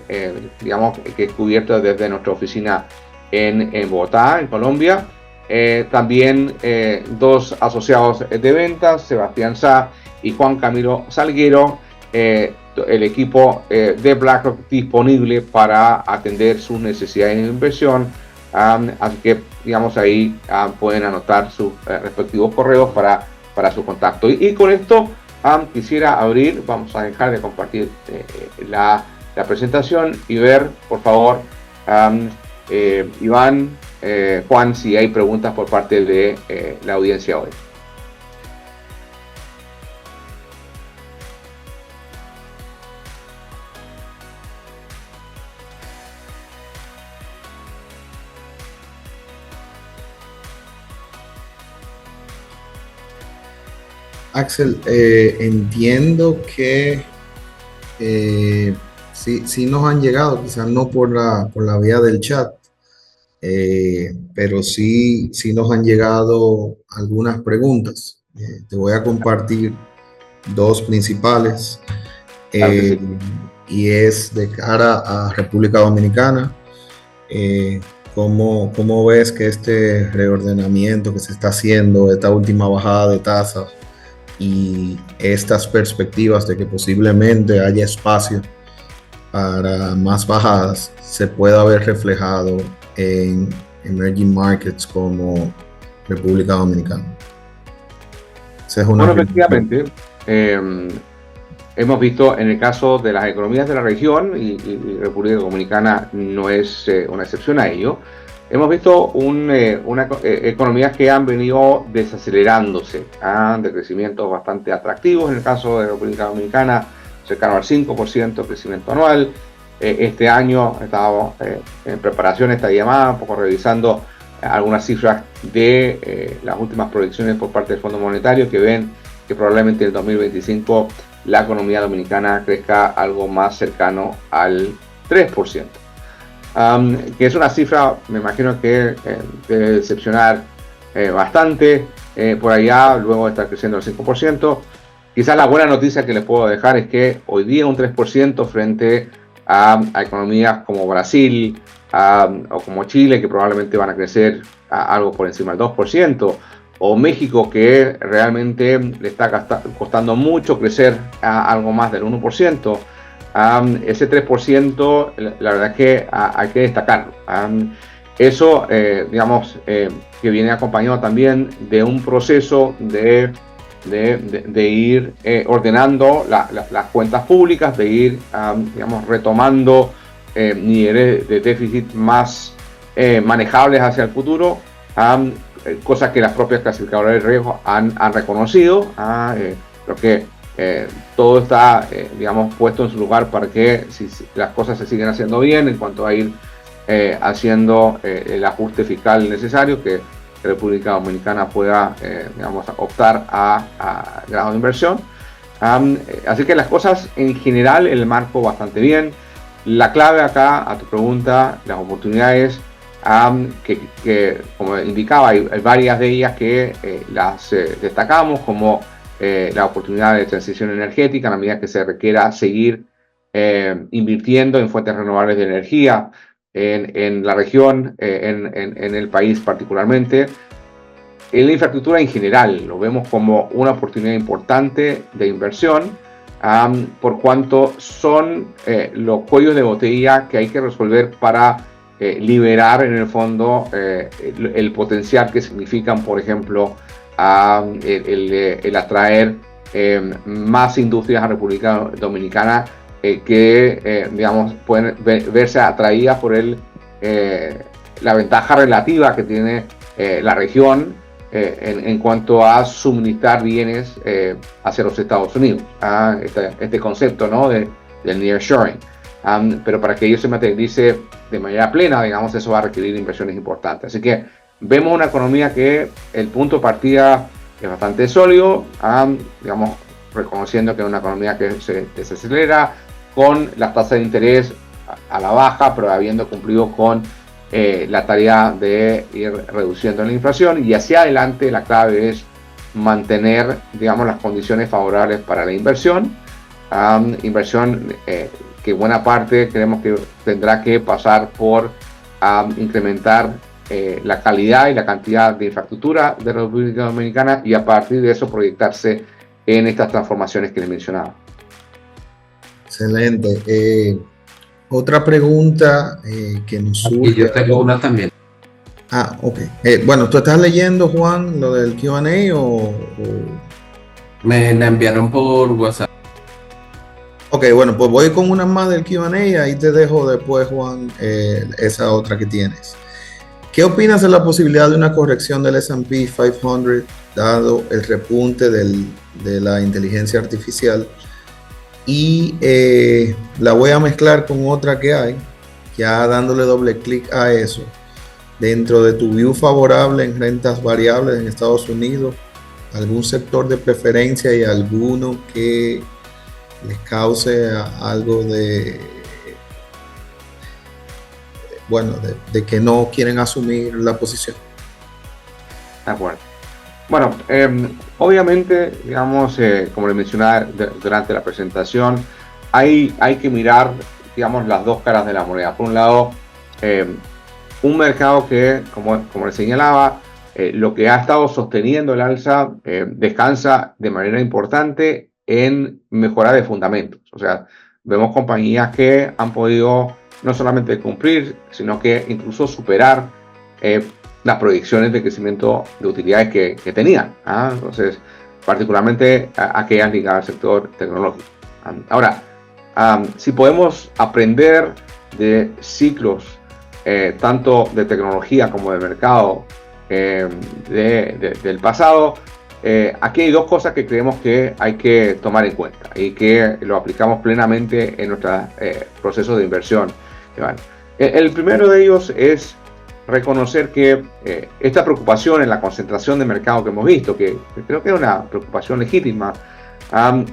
Speaker 3: digamos que es cubierta desde nuestra oficina en Bogotá, en Colombia. También dos asociados de ventas, Sebastián Sá y Juan Camilo Salguero, el equipo de BlackRock disponible para atender sus necesidades de inversión. Así que, digamos, ahí pueden anotar sus respectivos correos para su contacto. Y con esto quisiera abrir, vamos a dejar de compartir la presentación y ver, por favor, Iván, Juan, si hay preguntas por parte de la audiencia hoy.
Speaker 1: Axel, entiendo que sí nos han llegado, quizás no por la vía del chat, pero sí nos han llegado algunas preguntas. Te voy a compartir dos principales,
Speaker 3: Claro que sí.
Speaker 1: y es de cara a República Dominicana. ¿Cómo ves que este reordenamiento que se está haciendo, esta última bajada de tasas y estas perspectivas de que posiblemente haya espacio para más bajadas, se pueda ver reflejado en emerging markets como República Dominicana?
Speaker 3: Bueno, efectivamente, hemos visto en el caso de las economías de la región, y República Dominicana no es una excepción a ello, hemos visto economías que han venido desacelerándose, de crecimientos bastante atractivos. En el caso de República Dominicana, cercano al 5% crecimiento anual. Este año estamos en preparación de esta llamada, un poco revisando algunas cifras de las últimas proyecciones por parte del Fondo Monetario, que ven que probablemente en el 2025 la economía dominicana crezca algo más cercano al 3%. Que es una cifra, me imagino que debe decepcionar bastante por allá, luego de estar creciendo al 5%. Quizás la buena noticia que les puedo dejar es que hoy día un 3% frente a economías como Brasil o como Chile, que probablemente van a crecer algo por encima del 2%, o México, que realmente le está costando mucho crecer a algo más del 1%. Ese 3%, la verdad es que hay que destacarlo. Eso, digamos, que viene acompañado también de un proceso de ir ordenando las cuentas públicas, de ir, digamos, retomando niveles de déficit más manejables hacia el futuro, cosas que las propias clasificadoras de riesgo han reconocido. Creo que todo está, digamos, puesto en su lugar para que si las cosas se siguen haciendo bien en cuanto a ir haciendo el ajuste fiscal necesario que la República Dominicana pueda, digamos, optar a grado de inversión. Así que las cosas en general, el marco bastante bien. La clave acá, a tu pregunta, las oportunidades que como indicaba, hay varias de ellas que las destacamos, como la oportunidad de transición energética, a la medida que se requiera seguir invirtiendo en fuentes renovables de energía en la región, en el país particularmente. En la infraestructura en general lo vemos como una oportunidad importante de inversión, por cuanto son los cuellos de botella que hay que resolver para liberar en el fondo el potencial que significan, por ejemplo, el atraer más industrias a República Dominicana que, digamos, pueden verse atraídas por la ventaja relativa que tiene la región en cuanto a suministrar bienes hacia los Estados Unidos. Este concepto, ¿no?, del nearshoring. Pero para que ello se materialice de manera plena, digamos, eso va a requerir inversiones importantes. Así que vemos una economía que el punto de partida es bastante sólido, digamos, reconociendo que es una economía que se desacelera, con las tasas de interés a la baja, pero habiendo cumplido con la tarea de ir reduciendo la inflación, y hacia adelante la clave es mantener, digamos, las condiciones favorables para la inversión, que buena parte creemos que tendrá que pasar por incrementar la calidad y la cantidad de infraestructura de la República Dominicana, y a partir de eso proyectarse en estas transformaciones que les mencionaba.
Speaker 1: Excelente. Otra pregunta que nos surge.
Speaker 2: Y yo tengo una también.
Speaker 1: Ok. Bueno, ¿tú estás leyendo, Juan, lo del Q&A o...?
Speaker 2: Me la enviaron por WhatsApp.
Speaker 1: Ok, bueno, pues voy con una más del Q&A y ahí te dejo después, Juan, esa otra que tienes. ¿Qué opinas de la posibilidad de una corrección del S&P 500 dado el repunte de la inteligencia artificial? Y la voy a mezclar con otra que hay, ya dándole doble clic a eso. Dentro de tu view favorable en rentas variables en Estados Unidos, ¿algún sector de preferencia y alguno que les cause algo de que no quieren asumir la posición?
Speaker 3: De acuerdo. Bueno, obviamente, digamos, como le mencionaba durante la presentación, hay que mirar, digamos, las dos caras de la moneda. Por un lado, un mercado que, como le señalaba, lo que ha estado sosteniendo el alza descansa de manera importante en mejorar de fundamentos. O sea, vemos compañías que han podido no solamente cumplir, sino que incluso superar las proyecciones de crecimiento de utilidades que tenían. Entonces, particularmente aquellas ligadas al sector tecnológico. Ahora, si podemos aprender de ciclos, tanto de tecnología como de mercado del pasado, aquí hay dos cosas que creemos que hay que tomar en cuenta y que lo aplicamos plenamente en nuestro proceso de inversión. El primero de ellos es reconocer que esta preocupación en la concentración de mercado que hemos visto, que creo que es una preocupación legítima,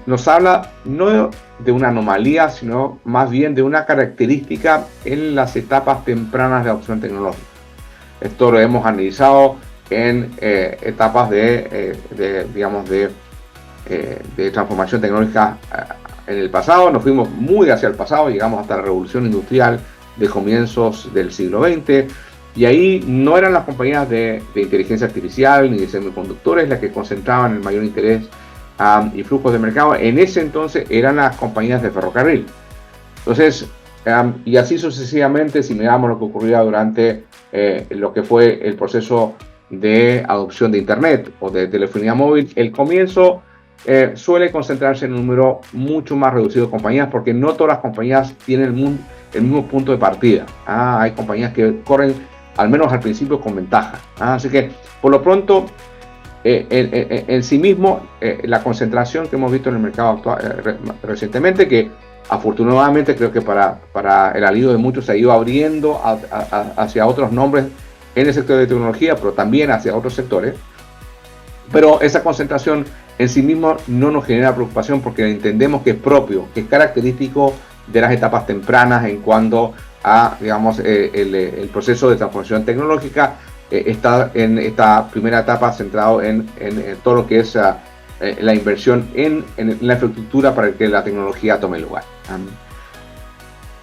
Speaker 3: nos habla no de una anomalía, sino más bien de una característica en las etapas tempranas de adopción tecnológica. Esto lo hemos analizado en etapas de transformación tecnológica en el pasado. Nos fuimos muy hacia el pasado, llegamos hasta la revolución industrial de comienzos del siglo XX, y ahí no eran las compañías de inteligencia artificial ni de semiconductores las que concentraban el mayor interés y flujos de mercado. En ese entonces eran las compañías de ferrocarril. Entonces, y así sucesivamente, si miramos lo que ocurría durante lo que fue el proceso de adopción de Internet o de telefonía móvil, el comienzo suele concentrarse en un número mucho más reducido de compañías, porque no todas las compañías tienen el mismo punto de partida. Hay compañías que corren, al menos al principio, con ventaja. Así que, por lo pronto, en sí mismo, la concentración que hemos visto en el mercado actual, recientemente, que afortunadamente creo que para el alivio de muchos se ha ido abriendo hacia otros nombres en el sector de tecnología, pero también hacia otros sectores. Pero esa concentración en sí mismo no nos genera preocupación porque entendemos que es propio, que es característico de las etapas tempranas en cuanto a, digamos, el proceso de transformación tecnológica. Está en esta primera etapa centrado en todo lo que es la inversión en la infraestructura para que la tecnología tome lugar.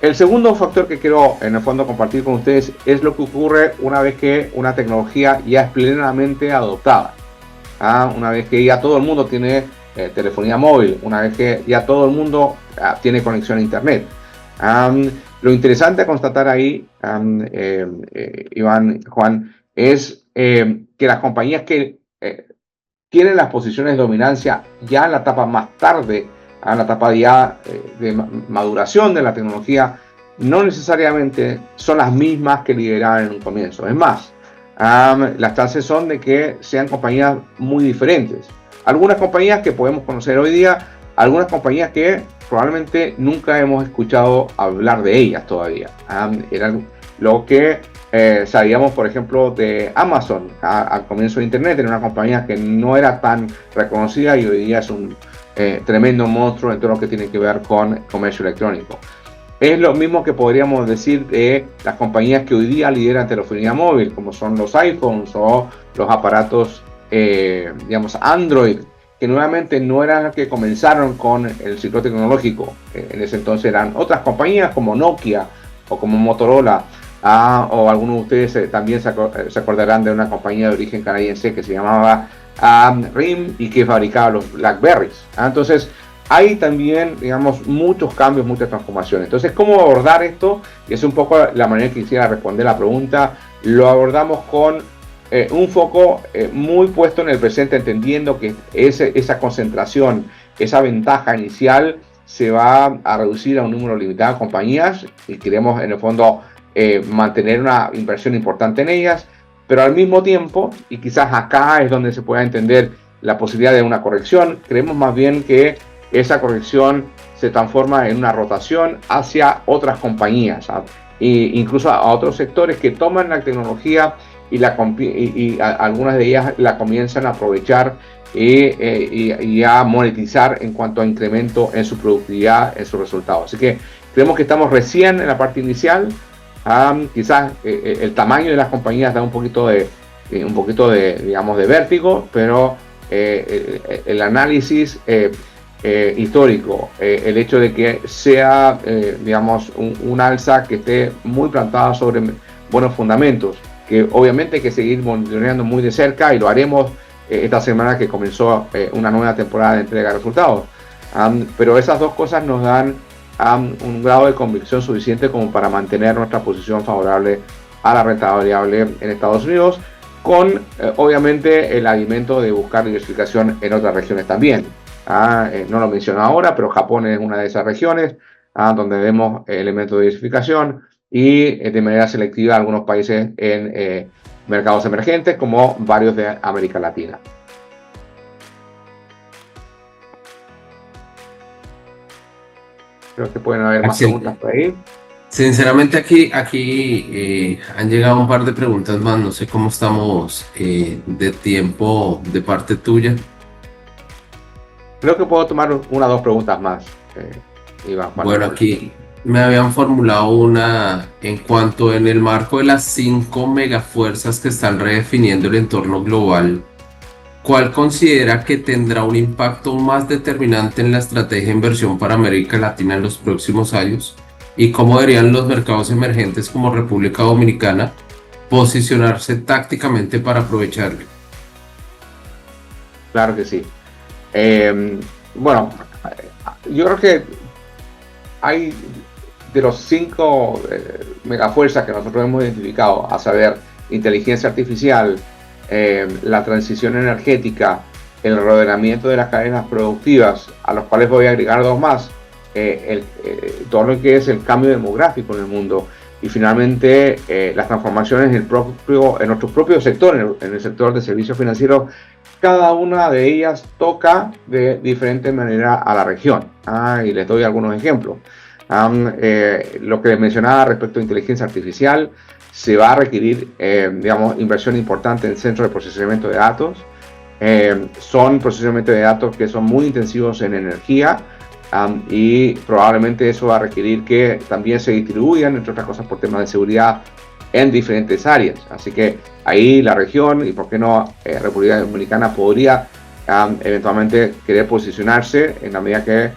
Speaker 3: El segundo factor que quiero en el fondo compartir con ustedes es lo que ocurre una vez que una tecnología ya es plenamente adoptada. Una vez que ya todo el mundo tiene telefonía móvil, una vez que ya todo el mundo tiene conexión a internet. Lo interesante a constatar ahí, Iván, Juan, es que las compañías que tienen las posiciones de dominancia ya en la etapa más tarde, en la etapa ya de maduración de la tecnología, no necesariamente son las mismas que lideraban en un comienzo. Es más, las chances son de que sean compañías muy diferentes. Algunas compañías que podemos conocer hoy día, algunas compañías que probablemente nunca hemos escuchado hablar de ellas todavía. Eran lo que sabíamos, por ejemplo, de Amazon al comienzo de Internet. Era una compañía que no era tan reconocida y hoy día es un tremendo monstruo en todo lo que tiene que ver con comercio electrónico. Es lo mismo que podríamos decir de las compañías que hoy día lideran telefonía móvil, como son los iPhones o los aparatos, digamos, Android, que nuevamente no eran las que comenzaron con el ciclo tecnológico. En ese entonces eran otras compañías como Nokia o como Motorola, o algunos de ustedes también se acordarán de una compañía de origen canadiense que se llamaba RIM y que fabricaba los Blackberries. Entonces, hay también, digamos, muchos cambios, muchas transformaciones. Entonces, ¿cómo abordar esto? Y es un poco la manera que quisiera responder la pregunta. Lo abordamos con un foco muy puesto en el presente, entendiendo que esa concentración, esa ventaja inicial se va a reducir a un número limitado de compañías y queremos, en el fondo, mantener una inversión importante en ellas, pero al mismo tiempo, y quizás acá es donde se pueda entender la posibilidad de una corrección, creemos más bien que esa corrección se transforma en una rotación hacia otras compañías, e incluso a otros sectores que toman la tecnología y algunas de ellas la comienzan a aprovechar y a monetizar en cuanto a incremento en su productividad, en sus resultados. Así que creemos que estamos recién en la parte inicial. Quizás el tamaño de las compañías da un poquito de digamos, de vértigo, pero el análisis histórico, el hecho de que sea, digamos, un alza que esté muy plantada sobre buenos fundamentos, que obviamente hay que seguir monitoreando muy de cerca y lo haremos esta semana que comenzó una nueva temporada de entrega de resultados. Pero esas dos cosas nos dan un grado de convicción suficiente como para mantener nuestra posición favorable a la renta variable en Estados Unidos, con obviamente el alimento de buscar diversificación en otras regiones también. No lo menciono ahora, pero Japón es una de esas regiones donde vemos elementos de diversificación y de manera selectiva algunos países en mercados emergentes como varios de América Latina. Creo que pueden haber más preguntas por ahí.
Speaker 2: Sinceramente aquí han llegado un par de preguntas más, no sé cómo estamos de tiempo de parte tuya.
Speaker 3: Creo que puedo tomar una o dos preguntas más, Iván.
Speaker 2: Bueno, aquí me habían formulado una en cuanto en el marco de las 5 megafuerzas que están redefiniendo el entorno global, ¿cuál considera que tendrá un impacto más determinante en la estrategia de inversión para América Latina en los próximos años? ¿Y cómo deberían los mercados emergentes como República Dominicana posicionarse tácticamente para aprovecharlo?
Speaker 3: Claro que sí. Bueno, yo creo que hay de los 5 megafuerzas que nosotros hemos identificado, a saber, inteligencia artificial, la transición energética, el reordenamiento de las cadenas productivas, a los cuales voy a agregar dos más, todo lo que es el cambio demográfico en el mundo y finalmente las transformaciones en nuestro propio sector, en el sector de servicios financieros. Cada una de ellas toca de diferente manera a la región. Y les doy algunos ejemplos. Lo que les mencionaba respecto a inteligencia artificial, se va a requerir, digamos, inversión importante en centros de procesamiento de datos. Son procesamientos de datos que son muy intensivos en energía, y probablemente eso va a requerir que también se distribuyan, entre otras cosas, por temas de seguridad en diferentes áreas. Así que ahí la región, y por qué no República Dominicana, podría eventualmente querer posicionarse en la medida que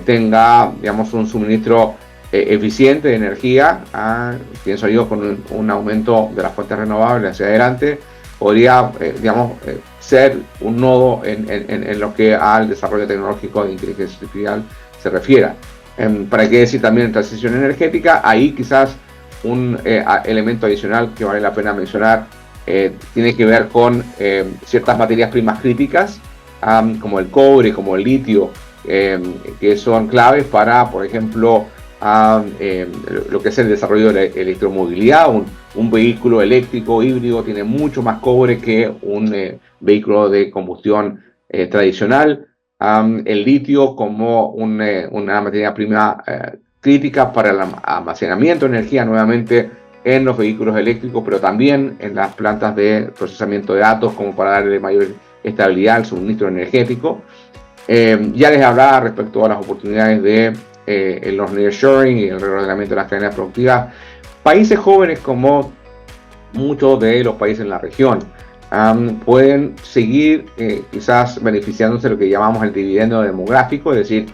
Speaker 3: tenga, digamos, un suministro eficiente de energía. Pienso yo, con un aumento de las fuentes renovables hacia adelante, podría, digamos, ser un nodo en lo que al desarrollo tecnológico de inteligencia artificial se refiera. Para qué decir también en transición energética, ahí quizás un elemento adicional que vale la pena mencionar tiene que ver con ciertas materias primas críticas, como el cobre, como el litio, que son claves para, por ejemplo, lo que es el desarrollo de la electromovilidad. Un vehículo eléctrico híbrido tiene mucho más cobre que un vehículo de combustión tradicional. El litio como una materia prima crítica para el almacenamiento de energía, nuevamente en los vehículos eléctricos, pero también en las plantas de procesamiento de datos, como para darle mayor estabilidad al suministro energético. Ya les hablaba respecto a las oportunidades de los nearshoring y el reordenamiento de las cadenas productivas. Países jóvenes, como muchos de los países en la región, pueden seguir quizás beneficiándose de lo que llamamos el dividendo demográfico, es decir,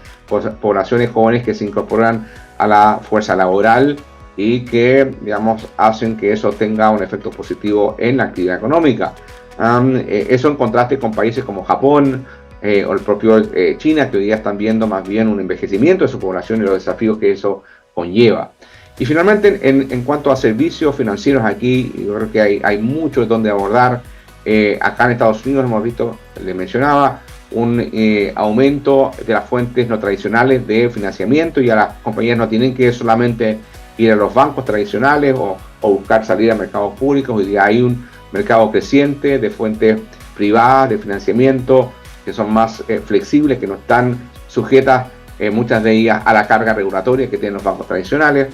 Speaker 3: poblaciones jóvenes que se incorporan a la fuerza laboral y que, digamos, hacen que eso tenga un efecto positivo en la actividad económica. Eso en contraste con países como Japón o el propio China, que hoy día están viendo más bien un envejecimiento de su población y los desafíos que eso conlleva. Y finalmente, en cuanto a servicios financieros, aquí yo creo que hay mucho donde abordar. Acá en Estados Unidos hemos visto, les mencionaba, un aumento de las fuentes no tradicionales de financiamiento. Ya las compañías no tienen que solamente ir a los bancos tradicionales o buscar salir a mercados públicos. Hoy día hay un mercado creciente de fuentes privadas de financiamiento que son más flexibles, que no están sujetas, muchas de ellas, a la carga regulatoria que tienen los bancos tradicionales.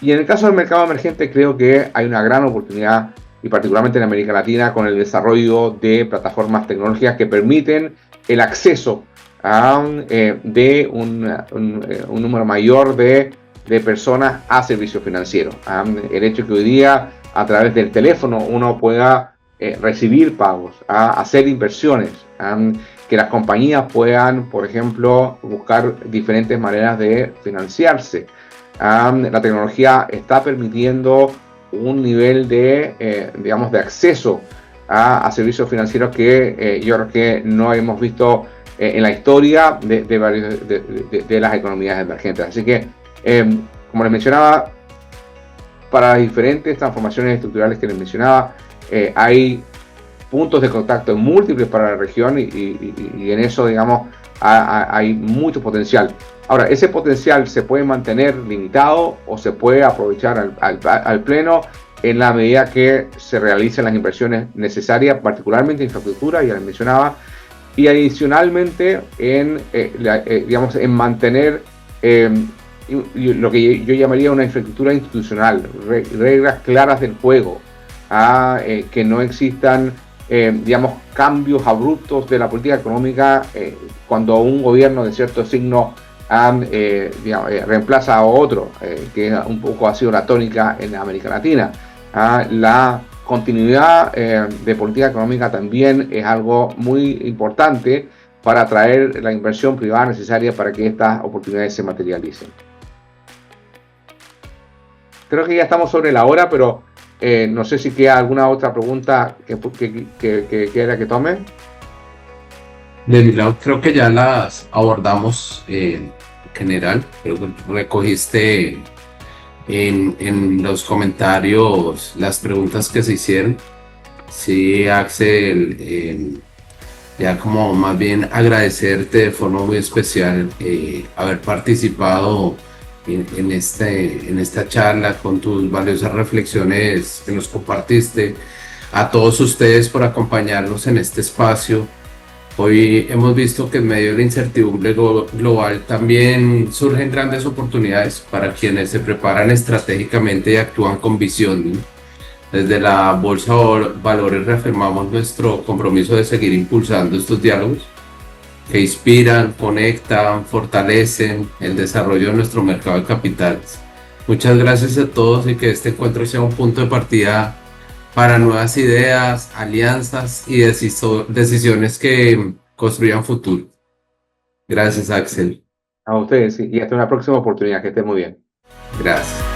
Speaker 3: Y en el caso del mercado emergente, creo que hay una gran oportunidad, y particularmente en América Latina, con el desarrollo de plataformas tecnológicas que permiten el acceso de un número mayor de personas a servicios financieros. El hecho que hoy día, a través del teléfono, uno pueda recibir pagos, hacer inversiones, que las compañías puedan, por ejemplo, buscar diferentes maneras de financiarse. La tecnología está permitiendo un nivel de, digamos, de acceso a servicios financieros que yo creo que no hemos visto en la historia de las economías emergentes. Así que, como les mencionaba, para las diferentes transformaciones estructurales que les mencionaba, hay puntos de contacto múltiples para la región y en eso, digamos, hay mucho potencial. Ahora, ese potencial se puede mantener limitado o se puede aprovechar al pleno en la medida que se realicen las inversiones necesarias, particularmente en infraestructura, ya les mencionaba, y adicionalmente digamos, en mantener lo que yo llamaría una infraestructura institucional, reglas claras del juego, que no existan, digamos, cambios abruptos de la política económica cuando un gobierno de cierto signo reemplaza a otro, que un poco ha sido la tónica en América Latina. La continuidad de política económica también es algo muy importante para atraer la inversión privada necesaria para que estas oportunidades se materialicen. Creo que ya estamos sobre la hora, pero no sé si queda alguna otra pregunta que quiera que tome.
Speaker 2: Creo que ya las abordamos en general. Creo que recogiste en los comentarios las preguntas que se hicieron. Sí, Axel, ya como más bien agradecerte de forma muy especial haber participado en esta charla, con tus valiosas reflexiones que nos compartiste. A todos ustedes por acompañarnos en este espacio. Hoy hemos visto que en medio de la incertidumbre global también surgen grandes oportunidades para quienes se preparan estratégicamente y actúan con visión, ¿no? Desde la Bolsa de Valores reafirmamos nuestro compromiso de seguir impulsando estos diálogos que inspiran, conectan, fortalecen el desarrollo de nuestro mercado de capitales. Muchas gracias a todos y que este encuentro sea un punto de partida para nuevas ideas, alianzas y decisiones que construyan futuro. Gracias, Axel.
Speaker 3: A ustedes y hasta una próxima oportunidad. Que estén muy bien.
Speaker 2: Gracias.